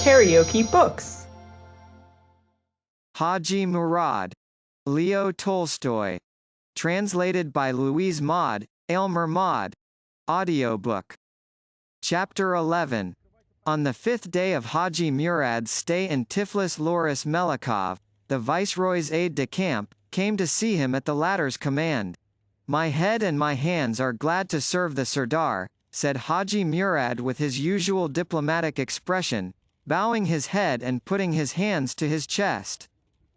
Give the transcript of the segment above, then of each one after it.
KaraokeBooks. Hadji Mourad. Leo Tolstoy. Translated by Louise Maude, Aylmer Maude. Audiobook. Chapter 11. On the 5th day of Hadji Mourad's stay in Tiflis, Loris Melikov, the viceroy's aide-de-camp, came to see him at the latter's command. "My head and my hands are glad to serve the Sirdar," said Hadji Mourad with his usual diplomatic expression, bowing his head and putting his hands to his chest.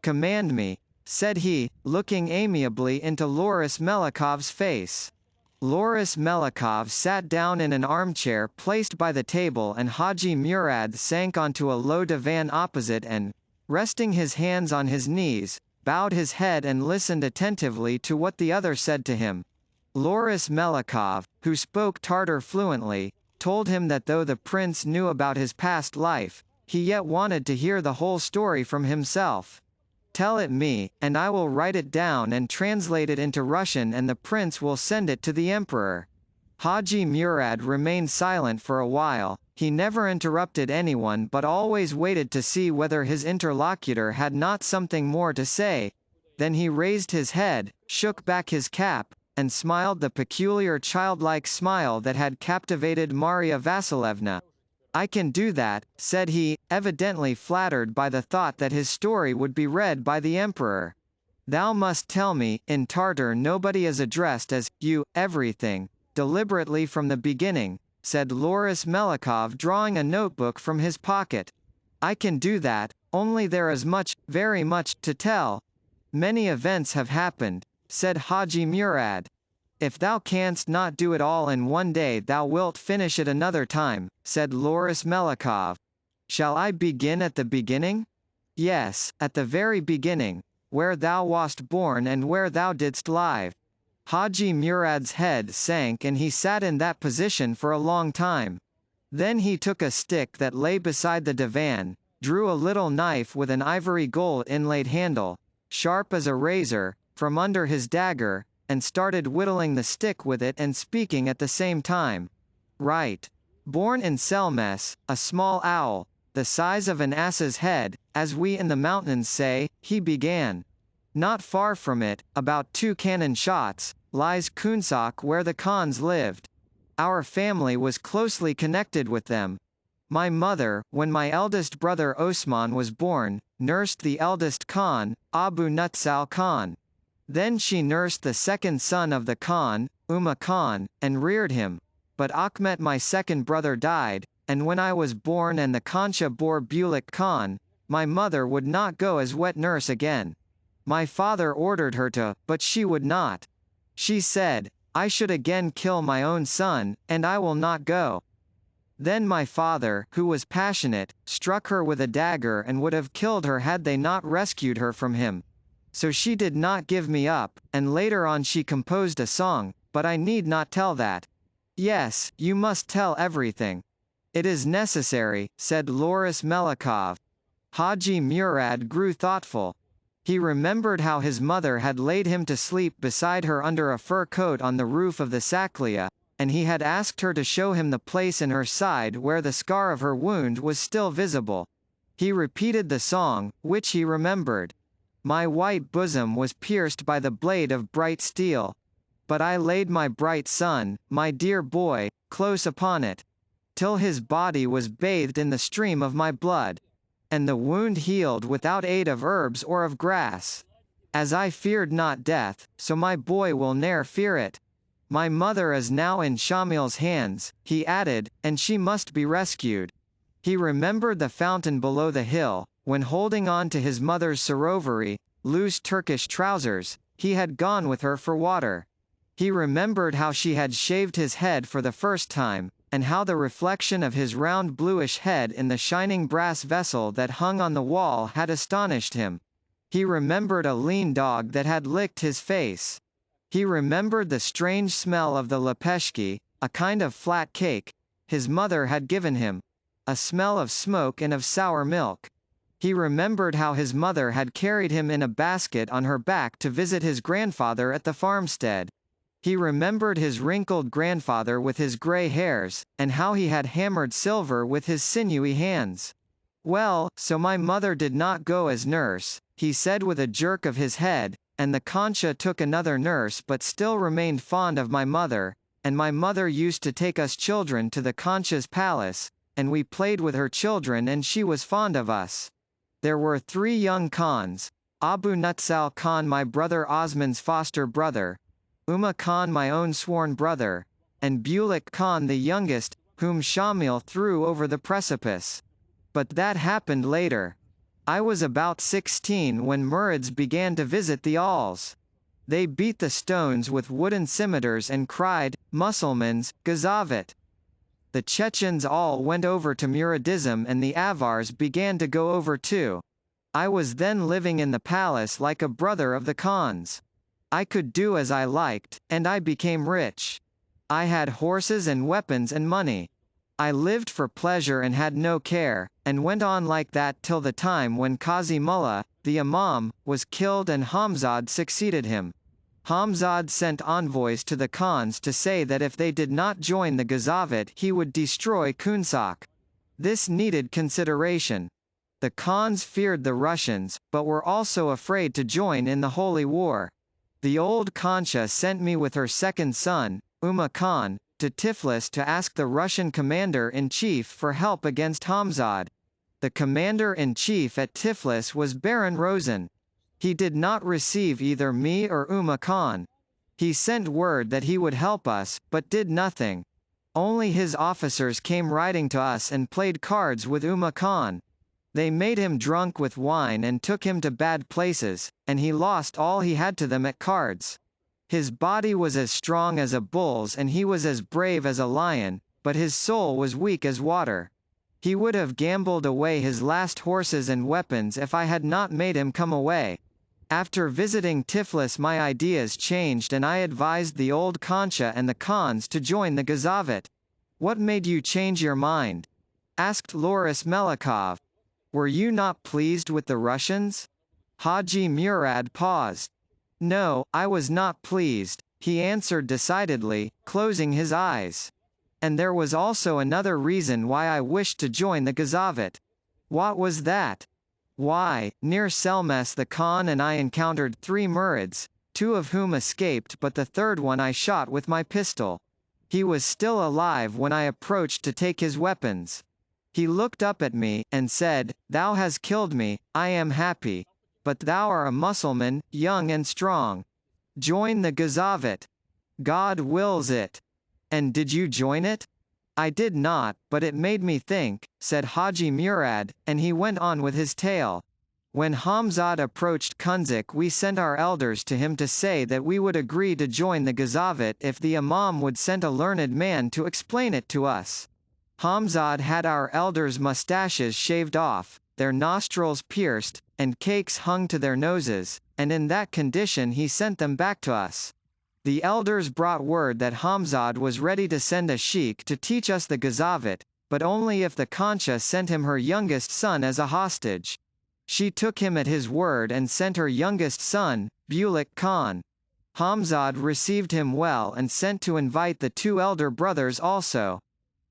"Command me," said he, looking amiably into Loris Melikov's face. Loris Melikov sat down in an armchair placed by the table, and Hadji Mourad sank onto a low divan opposite and, resting his hands on his knees, bowed his head and listened attentively to what the other said to him. Loris Melikov, who spoke Tartar fluently, told him that though the prince knew about his past life, he yet wanted to hear the whole story from himself. "Tell it me, and I will write it down and translate it into Russian, and the prince will send it to the emperor." Hadji Mourad remained silent for a while. He never interrupted anyone but always waited to see whether his interlocutor had not something more to say. Then he raised his head, shook back his cap, and smiled the peculiar childlike smile that had captivated Maria Vasilievna. "I can do that," said he, evidently flattered by the thought that his story would be read by the emperor. "Thou must tell me, in Tartar nobody is addressed as you, everything, deliberately from the beginning," said Loris Melikov, drawing a notebook from his pocket. "I can do that, only there is much, very much, to tell. Many events have happened," said Hadji Mourad. "If thou canst not do it all in one day, thou wilt finish it another time," said Loris Melikov. "Shall I begin at the beginning?" "Yes, at the very beginning, where thou wast born and where thou didst live." Hadji Mourad's head sank and he sat in that position for a long time. Then he took a stick that lay beside the divan, drew a little knife with an ivory gold inlaid handle, sharp as a razor, from under his dagger, and started whittling the stick with it and speaking at the same time. "Right. Born in Selmes, a small owl, the size of an ass's head, as we in the mountains say," he began. "Not far from it, about 2 cannon shots, lies Kunsak, where the Khans lived. Our family was closely connected with them. My mother, when my eldest brother Osman was born, nursed the eldest Khan, Abu Nutsal Khan. Then she nursed the second son of the Khan, Uma Khan, and reared him. But Akhmet, my second brother, died, and when I was born and the Khancha bore Bulik Khan, my mother would not go as wet nurse again. My father ordered her to, but she would not. She said, 'I should again kill my own son, and I will not go.' Then my father, who was passionate, struck her with a dagger and would have killed her had they not rescued her from him. So she did not give me up, and later on she composed a song, but I need not tell that." "Yes, you must tell everything." "It is necessary," said Loris Melikov. Hadji Mourad grew thoughtful. He remembered how his mother had laid him to sleep beside her under a fur coat on the roof of the Saklia, and he had asked her to show him the place in her side where the scar of her wound was still visible. He repeated the song, which he remembered. "My white bosom was pierced by the blade of bright steel. But I laid my bright son, my dear boy, close upon it, till his body was bathed in the stream of my blood. And the wound healed without aid of herbs or of grass. As I feared not death, so my boy will ne'er fear it. My mother is now in Shamil's hands," he added, "and she must be rescued." He remembered the fountain below the hill, when holding on to his mother's sarovary, loose Turkish trousers, he had gone with her for water. He remembered how she had shaved his head for the first time, and how the reflection of his round bluish head in the shining brass vessel that hung on the wall had astonished him. He remembered a lean dog that had licked his face. He remembered the strange smell of the lepeshki, a kind of flat cake, his mother had given him, a smell of smoke and of sour milk. He remembered how his mother had carried him in a basket on her back to visit his grandfather at the farmstead. He remembered his wrinkled grandfather with his gray hairs, and how he had hammered silver with his sinewy hands. Well, so my mother did not go as nurse, he said with a jerk of his head, and the Concha took another nurse but still remained fond of my mother, and my mother used to take us children to the Concha's palace, and we played with her children and she was fond of us. There were 3 young Khans, Abu Nutsal Khan my brother Osman's foster brother, Uma Khan my own sworn brother, and Bulik Khan the youngest, whom Shamil threw over the precipice. But that happened later. I was about 16 when Mourads began to visit the Auls. They beat the stones with wooden scimitars and cried, "Mussulmans, Gazavit!" The Chechens all went over to Muradism and the Avars began to go over too. I was then living in the palace like a brother of the Khans. I could do as I liked, and I became rich. I had horses and weapons and money. I lived for pleasure and had no care, and went on like that till the time when Qazi Mullah, the Imam, was killed and Hamzad succeeded him. Hamzad sent envoys to the Khans to say that if they did not join the Ghazavit he would destroy Kunsak. This needed consideration. The Khans feared the Russians, but were also afraid to join in the holy war. The old Khancha sent me with her second son, Uma Khan, to Tiflis to ask the Russian commander-in-chief for help against Hamzad. The commander-in-chief at Tiflis was Baron Rosen. He did not receive either me or Uma Khan. He sent word that he would help us, but did nothing. Only his officers came riding to us and played cards with Uma Khan. They made him drunk with wine and took him to bad places, and he lost all he had to them at cards. His body was as strong as a bull's and he was as brave as a lion, but his soul was weak as water. He would have gambled away his last horses and weapons if I had not made him come away. After visiting Tiflis my ideas changed and I advised the old Khancha and the Khans to join the Ghazavit. What made you change your mind? Asked Loris Melikov. Were you not pleased with the Russians? Hadji Mourad paused. No, I was not pleased, he answered decidedly, closing his eyes. And there was also another reason why I wished to join the Ghazavit. What was that? Why, near Selmes the Khan and I encountered 3 Mourads, 2 of whom escaped but the third one I shot with my pistol. He was still alive when I approached to take his weapons. He looked up at me, and said, "Thou has killed me, I am happy. But thou art a Mussulman, young and strong. Join the Ghazavit. God wills it." And did you join it? I did not, but it made me think, said Haji Mourad, and he went on with his tale. When Hamzad approached Kunzik we sent our elders to him to say that we would agree to join the Ghazavit if the Imam would send a learned man to explain it to us. Hamzad had our elders' mustaches shaved off, their nostrils pierced, and cakes hung to their noses, and in that condition he sent them back to us. The elders brought word that Hamzad was ready to send a sheikh to teach us the Ghazavit, but only if the Khancha sent him her youngest son as a hostage. She took him at his word and sent her youngest son, Bulik Khan. Hamzad received him well and sent to invite the 2 elder brothers also.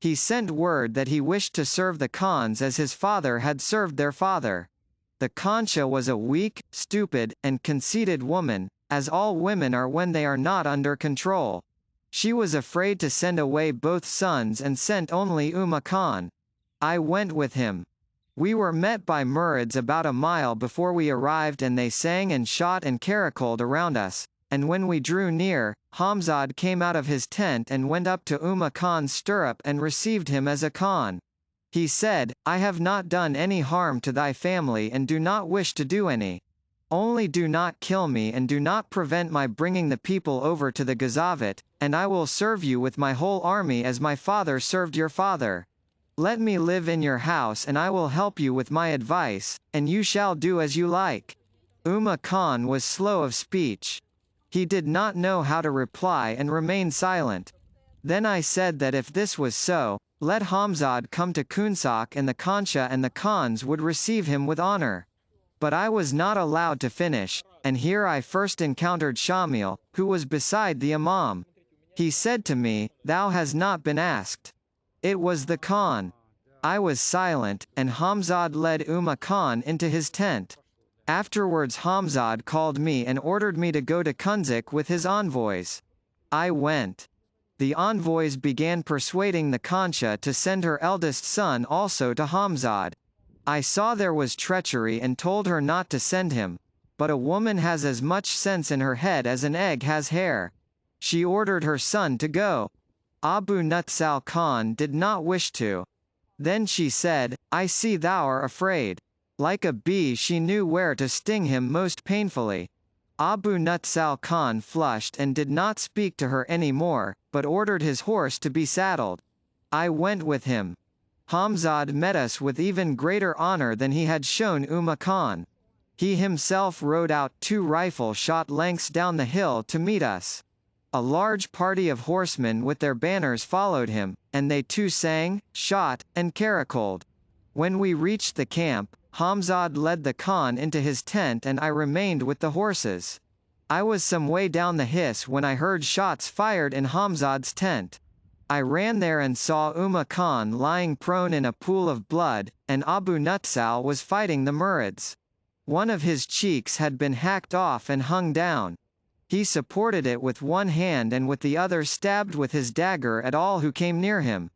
He sent word that he wished to serve the Khans as his father had served their father. The Khancha was a weak, stupid, and conceited woman, as all women are when they are not under control. She was afraid to send away both sons and sent only Uma Khan. I went with him. We were met by Mourads about a mile before we arrived and they sang and shot and caracoled around us, and when we drew near, Hamzad came out of his tent and went up to Uma Khan's stirrup and received him as a Khan. He said, "I have not done any harm to thy family and do not wish to do any. Only do not kill me and do not prevent my bringing the people over to the Ghazavit, and I will serve you with my whole army as my father served your father. Let me live in your house and I will help you with my advice, and you shall do as you like." Uma Khan was slow of speech. He did not know how to reply and remained silent. Then I said that if this was so, let Hamzad come to Kunsak and the Khancha and the Khans would receive him with honor. But I was not allowed to finish, and here I first encountered Shamil, who was beside the Imam. He said to me, "Thou hast not been asked." It was the Khan. I was silent, and Hamzad led Khan into his tent. Afterwards Hamzad called me and ordered me to go to Kunzik with his envoys. I went. The envoys began persuading the Khanshah to send her eldest son also to Hamzad. I saw there was treachery and told her not to send him, but a woman has as much sense in her head as an egg has hair. She ordered her son to go. Abu Nutsal Khan did not wish to. Then she said, I see thou art afraid. Like a bee she knew where to sting him most painfully. Abu Nutsal Khan flushed and did not speak to her any more, but ordered his horse to be saddled. I went with him. Hamzad met us with even greater honor than he had shown Khan. He himself rode out 2 rifle-shot lengths down the hill to meet us. A large party of horsemen with their banners followed him, and they too sang, shot, and caracoled. When we reached the camp, Hamzad led the Khan into his tent and I remained with the horses. I was some way down the hiss when I heard shots fired in Hamzad's tent. I ran there and saw Khan lying prone in a pool of blood, and Abu Nutsal was fighting the Mourids. One of his cheeks had been hacked off and hung down. He supported it with one hand and with the other stabbed with his dagger at all who came near him.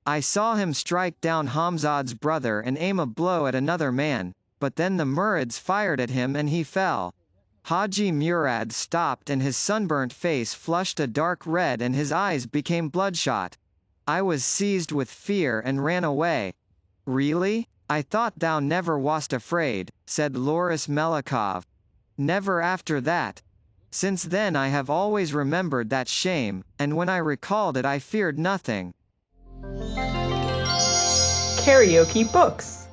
I saw him strike down Hamzad's brother and aim a blow at another man, but then the Mourids fired at him and he fell. Hadji Mourad stopped and his sunburnt face flushed a dark red and his eyes became bloodshot. I was seized with fear and ran away. Really? I thought thou never wast afraid, said Loris Melikov. Never after that. Since then I have always remembered that shame, and when I recalled it I feared nothing. KaraokeBooks.